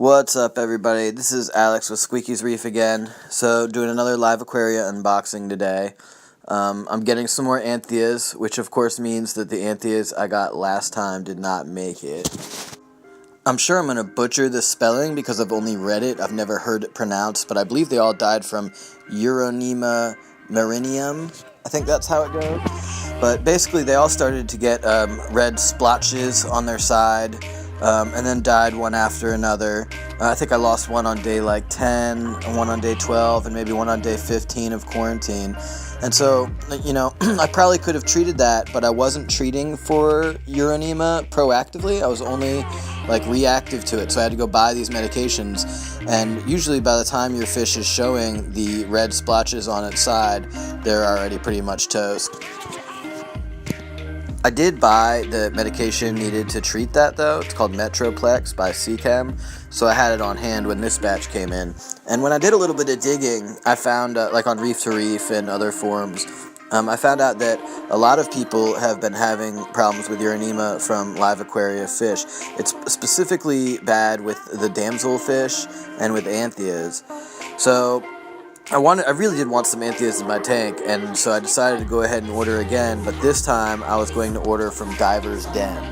What's up, everybody? This is Alex with Squeaky's Reef again. So, doing another live Aquaria unboxing today. I'm getting some more Antheas, which of course means that the Antheas I got last time did not make it. I'm sure I'm going to butcher the spelling because I've only read it. Sp never heard it pronounced, but I believe they all died from Euronema marinium. I think that's how it goes. But basically, they all started to get red splotches on their side. And then died one after another. I think I lost one on day like 10, one on day 12, and maybe one on day 15 of quarantine. And so, you know, I probably could have treated that, but I wasn't treating for Euronema proactively. I was only like reactive to it, so I had to go buy these medications. And usually by the time your fish is showing the red splotches on its side, they're already pretty much toast. I did buy the medication needed to treat that, though. It's called Metroplex by Seachem, so I had it on hand when this batch came in. And when I did a little bit of digging, I found, like on Reef to Reef and other forums, I found out that a lot of people have been having problems with Euronema from live Aquaria fish. It's specifically bad with the damselfish and with Antheas. So I really did want some Antheas in my tank, and so I decided to go ahead and order again, but this time I was going to order from Divers Den.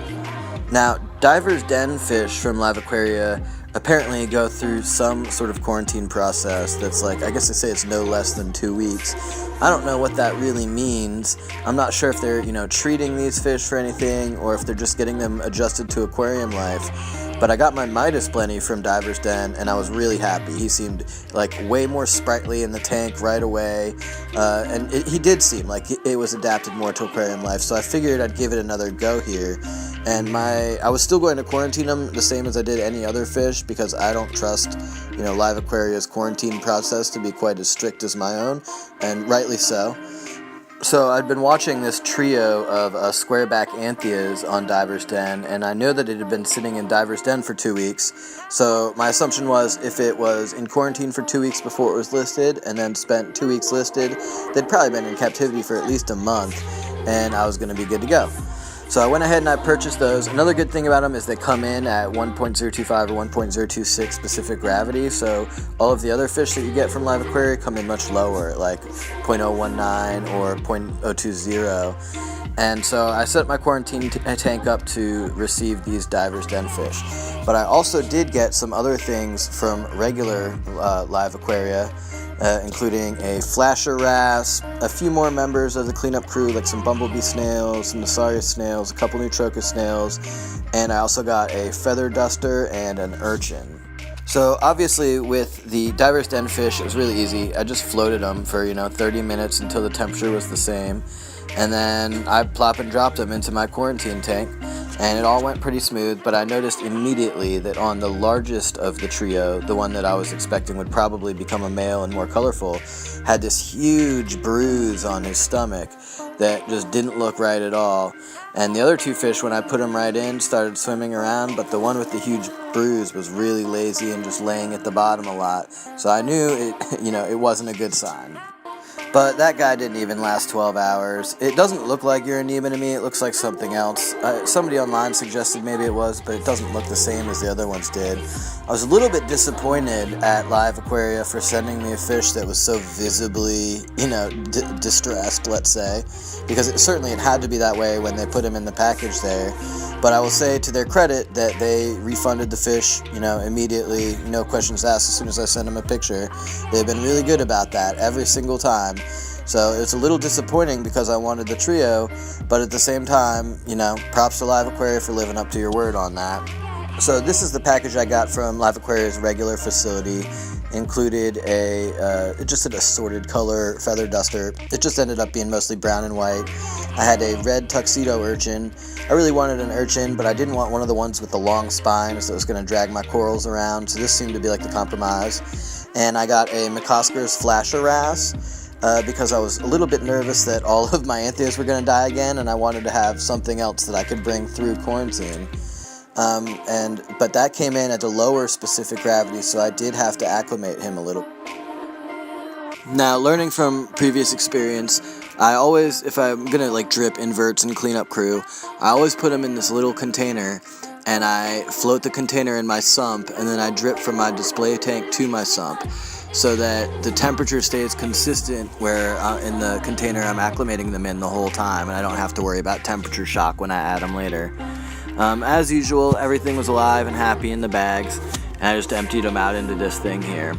Now, Divers Den fish from live Aquaria apparently go through some sort of quarantine process that's like, I guess they say it's no less than 2 weeks. I don't know what that really means. I'm not sure if they're, treating these fish for anything, or if they're just getting them adjusted to aquarium life. But I got my Midas Blenny from Divers Den, and I was really happy. He seemed like way more sprightly in the tank right away, and he did seem like it was adapted more to aquarium life, so I figured I'd give it another go here. And I was still going to quarantine them the same as I did any other fish, because I don't trust, live Aquaria's quarantine process to be quite as strict as my own, and rightly so. So I'd been watching this trio of squareback Antheas on Divers Den, and I know that it had been sitting in Divers Den for 2 weeks. So my assumption was if it was in quarantine for 2 weeks before it was listed, and then spent 2 weeks listed, they'd probably been in captivity for at least a month, and I was going to be good to go. So I went ahead and I purchased those. Another good thing about them is they come in at 1.025 or 1.026 specific gravity, so all of the other fish that you get from live Aquaria come in much lower, like 0.019 or 0.020. And so I set my quarantine tank up to receive these Divers Den fish. But I also did get some other things from regular live Aquaria, including a flasher wrasse, a few more members of the cleanup crew, like some bumblebee snails, some Nasarius snails, a couple new Trocus snails, and I also got a feather duster and an urchin. So obviously with the Divers Den fish, it was really easy. I just floated them for 30 minutes until the temperature was the same, and then I plop and dropped them into my quarantine tank, and it all went pretty smooth. But I noticed immediately that on the largest of the trio, the one that I was expecting would probably become a male and more colorful, had this huge bruise on his stomach that just didn't look right at all. And the other two fish, when I put them right in, started swimming around, but the one with the huge bruise was really lazy and just laying at the bottom a lot. So I knew it wasn't a good sign. But that guy didn't even last 12 hours. It doesn't look like Euronema to me, it looks like something else. Somebody online suggested maybe it was, but it doesn't look the same as the other ones did. I was a little bit disappointed at live Aquaria for sending me a fish that was so visibly, distressed, let's say, because it had to be that way when they put him in the package there. But I will say to their credit that they refunded the fish, immediately, no questions asked as soon as I sent them a picture. They've been really good about that every single time. So it's a little disappointing because I wanted the trio, but at the same time, props to live Aquaria for living up to your word on that. So this is the package I got from live Aquaria's regular facility. Included just an assorted color feather duster. It just ended up being mostly brown and white. I had a red tuxedo urchin. I really wanted an urchin, but I didn't want one of the ones with the long spines that was going to drag my corals around, so this seemed to be like the compromise. And I got a McCosker's flasher wrasse, because I was a little bit nervous that all of my Antheas were going to die again, and I wanted to have something else that I could bring through quarantine. But that came in at a lower specific gravity, so I did have to acclimate him a little. Now, learning from previous experience, I always, if I'm gonna drip inverts and clean up crew, I always put them in this little container, and I float the container in my sump, and then I drip from my display tank to my sump, so that the temperature stays consistent where in the container I'm acclimating them in the whole time, and I don't have to worry about temperature shock when I add them later. As usual, everything was alive and happy in the bags, and I just emptied them out into this thing here.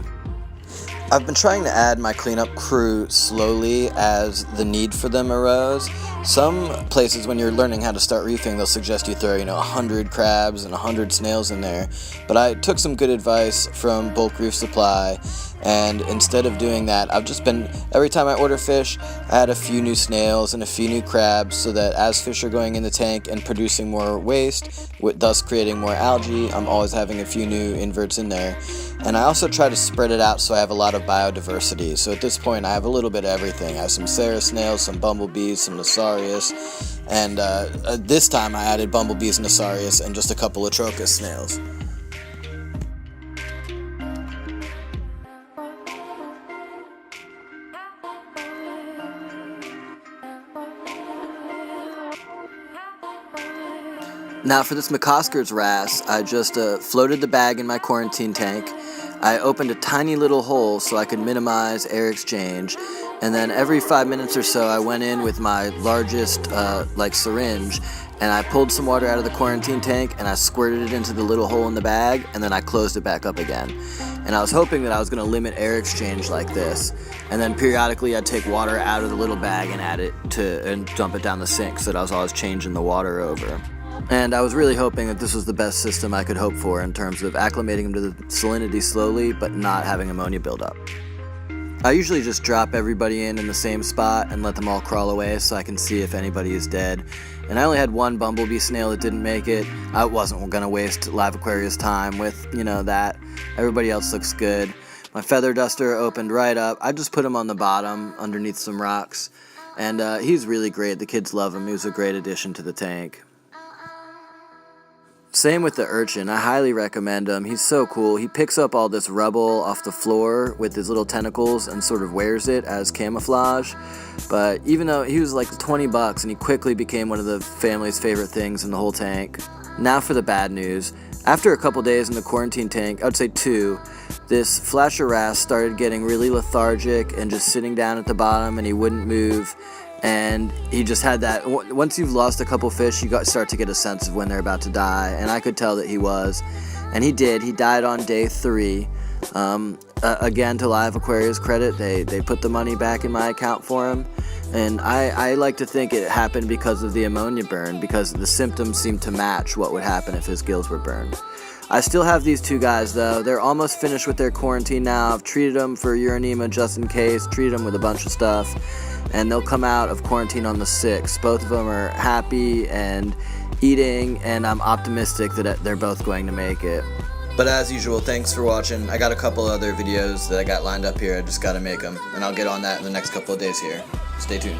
I've been trying to add my cleanup crew slowly as the need for them arose. Some places, when you're learning how to start reefing, they'll suggest you throw, 100 crabs and 100 snails in there. But I took some good advice from Bulk Reef Supply, and instead of doing that, I've just been, every time I order fish, I add a few new snails and a few new crabs, so that as fish are going in the tank and producing more waste, thus creating more algae, I'm always having a few new inverts in there. And I also try to spread it out so I have a lot of biodiversity. So at this point, I have a little bit of everything. I have some Sarah snails, some bumblebees, some Nasarius, and this time I added bumblebees, Nasarius, and just a couple of Trocus snails. Now for this McCosker's wrasse, I just floated the bag in my quarantine tank. I opened a tiny little hole so I could minimize air exchange, and then every 5 minutes or so I went in with my largest syringe, and I pulled some water out of the quarantine tank and I squirted it into the little hole in the bag, and then I closed it back up again. And I was hoping that I was going to limit air exchange like this, and then periodically I'd take water out of the little bag and add it and dump it down the sink, so that I was always changing the water over. And I was really hoping that this was the best system I could hope for in terms of acclimating them to the salinity slowly, but not having ammonia build up. I usually just drop everybody in the same spot and let them all crawl away so I can see if anybody is dead. And I only had one bumblebee snail that didn't make it. I wasn't going to waste Live Aquaria's time with, that. Everybody else looks good. My feather duster opened right up. I just put him on the bottom underneath some rocks. And he's really great. The kids love him. He was a great addition to the tank. Same with the urchin. I highly recommend him. He's so cool. He picks up all this rubble off the floor with his little tentacles and sort of wears it as camouflage. But even though he was like $20 and he quickly became one of the family's favorite things in the whole tank. Now for the bad news. After a couple days in the quarantine tank, I would say 2, this flasher wrasse started getting really lethargic and just sitting down at the bottom, and he wouldn't move. And he just had that, once you've lost a couple fish, you start to get a sense of when they're about to die, and I could tell that he was. And he did. He died on day 3. Again, to Live Aquaria's credit, they put the money back in my account for him. And I like to think it happened because of the ammonia burn, because the symptoms seemed to match what would happen if his gills were burned. I still have these 2 guys, though. They're almost finished with their quarantine now. I've treated them for uranema just in case, treated them with a bunch of stuff, and they'll come out of quarantine on the 6th. Both of them are happy and eating, and I'm optimistic that they're both going to make it. But as usual, thanks for watching. I got a couple other videos that I got lined up here. I just got to make them, and I'll get on that in the next couple of days here. Stay tuned.